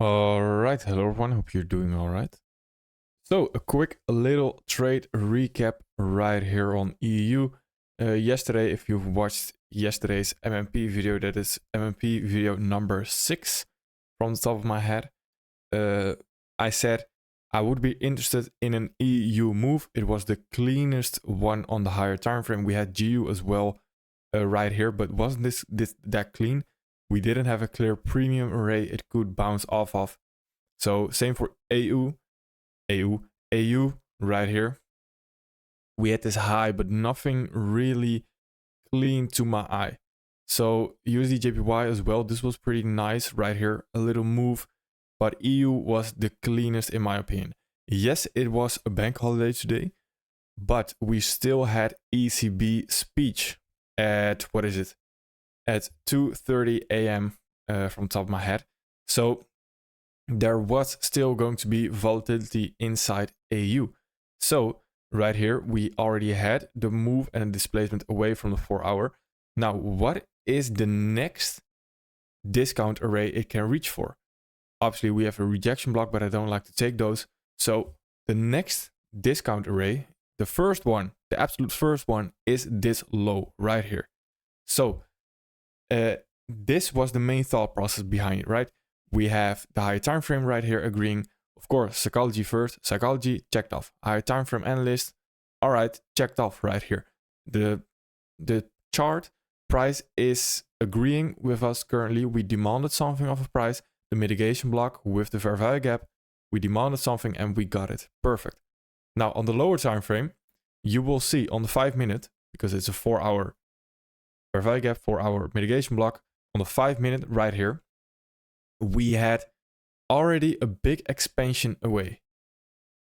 Alright, hello everyone, hope you're doing alright. So, a quick little trade recap right here on EU. Yesterday, if you've watched yesterday's MMP video, that is MMP video number 6 from the top of my head, I said I would be interested in an EU move. It was the cleanest one on the higher time frame. We had GU as well right here, but wasn't this that clean? We didn't have a clear premium array it could bounce off of. So same for AU right here. We had this high, but nothing really clean to my eye. So USD JPY as well, this was pretty nice right here, a little move, but EU was the cleanest in my opinion. Yes, it was a bank holiday today, but we still had ECB speech at, what is it? At 2:30 a.m. From top of my head. So there was still going to be volatility inside AU. So right here, we already had the move and displacement away from the 4-hour. Now, what is the next discount array it can reach for? Obviously, we have a rejection block, but I don't like to take those. So the next discount array, the first one, the absolute first one, is this low right here. So this was the main thought process behind it, right? We have the higher time frame right here agreeing. Of course, psychology first. Psychology checked off. Higher time frame analyst, all right, checked off right here. The chart price is agreeing with us currently. We demanded something of a price. The mitigation block with the fair value gap. We demanded something and we got it. Perfect. Now on the lower time frame, you will see on the 5-minute, because it's a 4-hour fair value gap, 4-hour mitigation block, on the 5-minute right here, we had already a big expansion away.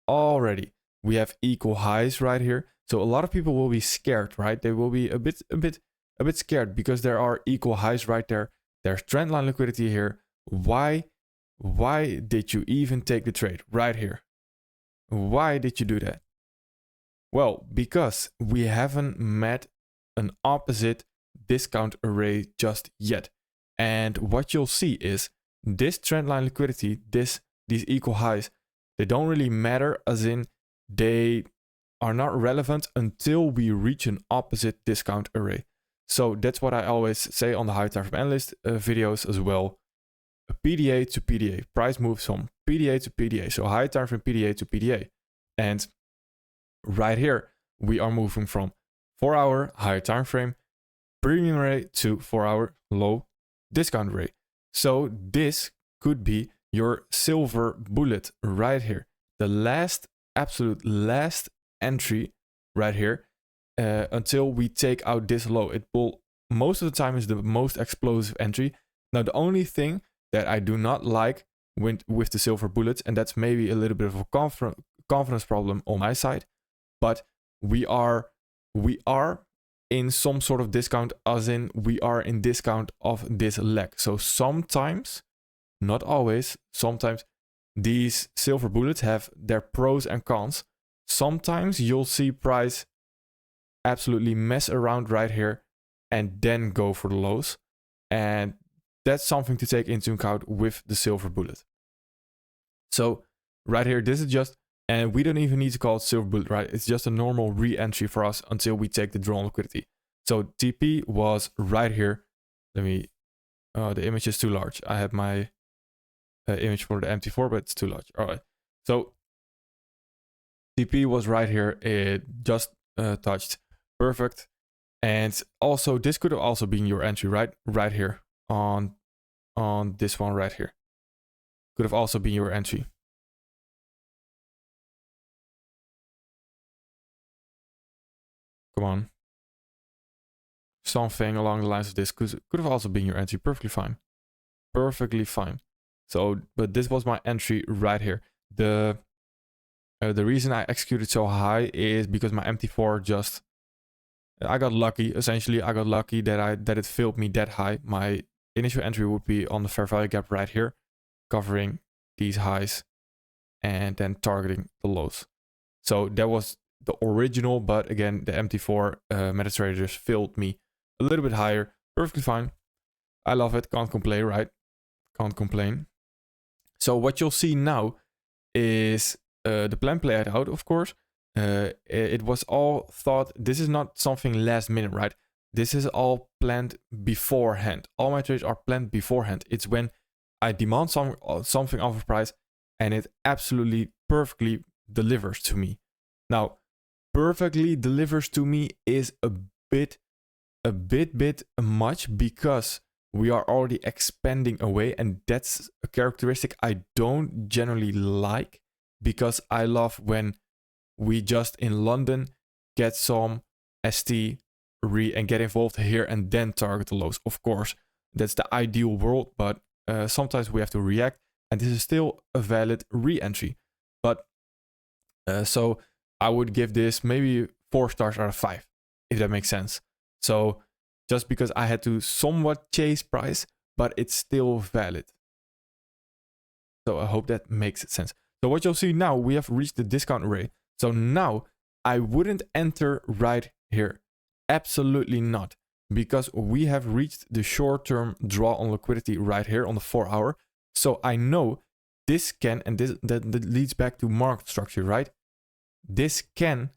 Already. We have equal highs right here. So a lot of people will be scared, right? They will be a bit scared because there are equal highs right there. There's trendline liquidity here. Why did you even take the trade right here? Why did you do that? Well, because we haven't met an opposite discount array just yet. And what you'll see is this trendline liquidity, these equal highs, they don't really matter, as in they are not relevant until we reach an opposite discount array. So that's what I always say on the high time frame analyst videos as well. A PDA to PDA, price moves from PDA to PDA. So high time frame PDA to PDA. And right here, we are moving from 4-hour higher time frame premium array to 4-hour low discount array. So this could be your silver bullet right here. The absolute last entry right here until we take out this low. It will, most of the time, is the most explosive entry. Now, the only thing that I do not like with the silver bullets, and that's maybe a little bit of a confidence problem on my side, but we are in some sort of discount, as in we are in discount of this leg. So sometimes, not always, sometimes these silver bullets have their pros and cons. Sometimes you'll see price absolutely mess around right here and then go for the lows. And that's something to take into account with the silver bullet. So right here, this is just, and we don't even need to call it silver bullet, right? It's just a normal re-entry for us until we take the drawn liquidity. So TP was right here. Let me, the image is too large. I have my image for the MT4, but it's too large. All right. So TP was right here. It just touched. Perfect. And also, this could have also been your entry, right? Right here on this one right here. Could have also been your entry. Come on. Something along the lines of this could have also been your entry. Perfectly fine. Perfectly fine. So, but this was my entry right here. The reason I executed so high is because my MT4 just, I got lucky. Essentially, I got lucky that it filled me that high. My initial entry would be on the fair value gap right here, covering these highs and then targeting the lows. So that was the original, but again, the MT4 MetaTraders filled me a little bit higher. Perfectly fine. I love it. Can't complain, right? Can't complain. So what you'll see now is the plan played out, of course. It was all thought. This is not something last minute, right? This is all planned beforehand. All my trades are planned beforehand. It's when I demand something of a price and it absolutely perfectly delivers to me. Now, perfectly delivers to me is a bit much because we are already expanding away, and that's a characteristic I don't generally like, because I love when we just in London get some ST and get involved here and then target the lows. Of course, that's the ideal world, but sometimes we have to react, and this is still a valid re-entry. But so I would give this maybe 4 stars out of 5, if that makes sense. So just because I had to somewhat chase price, but it's still valid. So I hope that makes sense. So what you'll see now, we have reached the discount array. So now I wouldn't enter right here. Absolutely not. Because we have reached the short-term draw on liquidity right here on the 4-hour. So I know this can, and that leads back to market structure, right? This can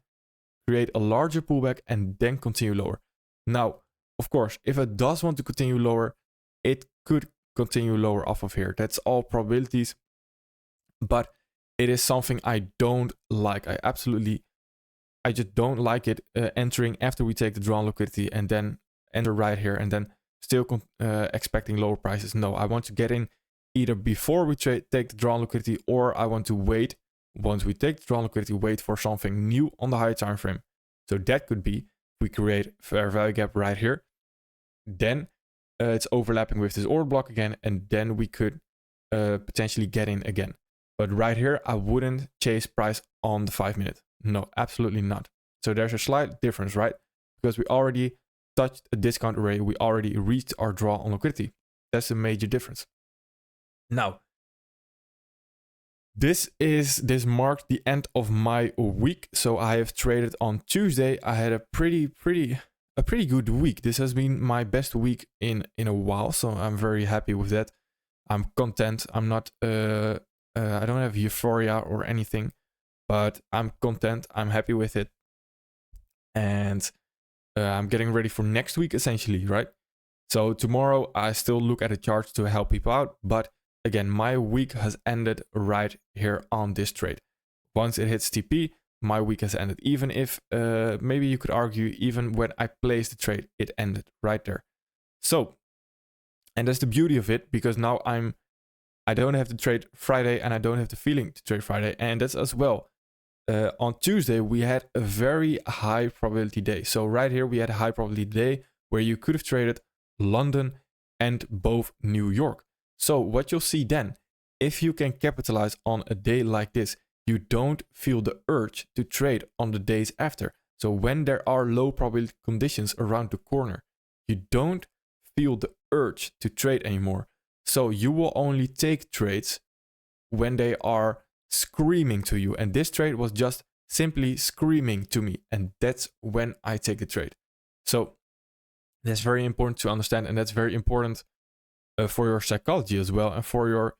create a larger pullback and then continue lower. Now, of course, if it does want to continue lower, it could continue lower off of here. That's all probabilities. But it is something I don't like. I just don't like it entering after we take the draw on liquidity and then enter right here and then still expecting lower prices. No, I want to get in either before we take the draw on liquidity, or I want to wait once we take the draw on liquidity, wait for something new on the higher time frame. So that could be, we create fair value gap right here, then it's overlapping with this order block again, and then we could potentially get in again. But right here, I wouldn't chase price on the 5-minute. No, absolutely not. So there's a slight difference, right? Because we already touched a discount array, we already reached our draw on liquidity. That's a major difference. Now, this marked the end of my week. So I have traded on Tuesday. I had a pretty good week. This has been my best week in a while, so I'm very happy with that. I'm content. I'm not I don't have euphoria or anything, but I'm content. I'm happy with it, and I'm getting ready for next week essentially, right? So tomorrow I still look at the charts to help people out, but again, my week has ended right here on this trade. Once it hits TP, my week has ended. Even if, maybe you could argue, even when I placed the trade, it ended right there. So, and that's the beauty of it, because now I don't have to trade Friday, and I don't have the feeling to trade Friday. And that's as well. On Tuesday, we had a very high probability day. So right here, we had a high probability day where you could have traded London and both New York. So what you'll see then, if you can capitalize on a day like this, you don't feel the urge to trade on the days after. So when there are low probability conditions around the corner, you don't feel the urge to trade anymore. So you will only take trades when they are screaming to you. And this trade was just simply screaming to me. And that's when I take the trade. So that's very important to understand. And that's very important for your psychology as well, and for your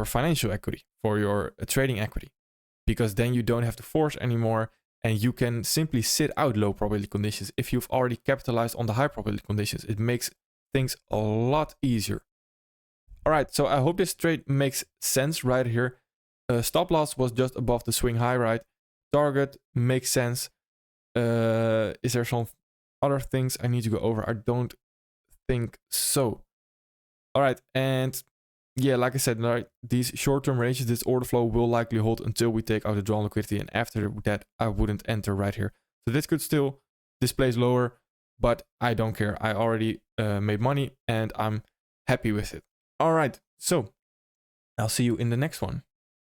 financial equity, for your trading equity, because then you don't have to force anymore, and you can simply sit out low probability conditions. If you've already capitalized on the high probability conditions, it makes things a lot easier. All right, so I hope this trade makes sense right here. Stop loss was just above the swing high, right? Target makes sense. Is there some other things I need to go over? I don't think so. All right, and yeah, like I said, right, these short-term ranges, this order flow will likely hold until we take out the drawn liquidity, and after that, I wouldn't enter right here. So this could still displace lower, but I don't care. I already made money, and I'm happy with it. All right, so I'll see you in the next one.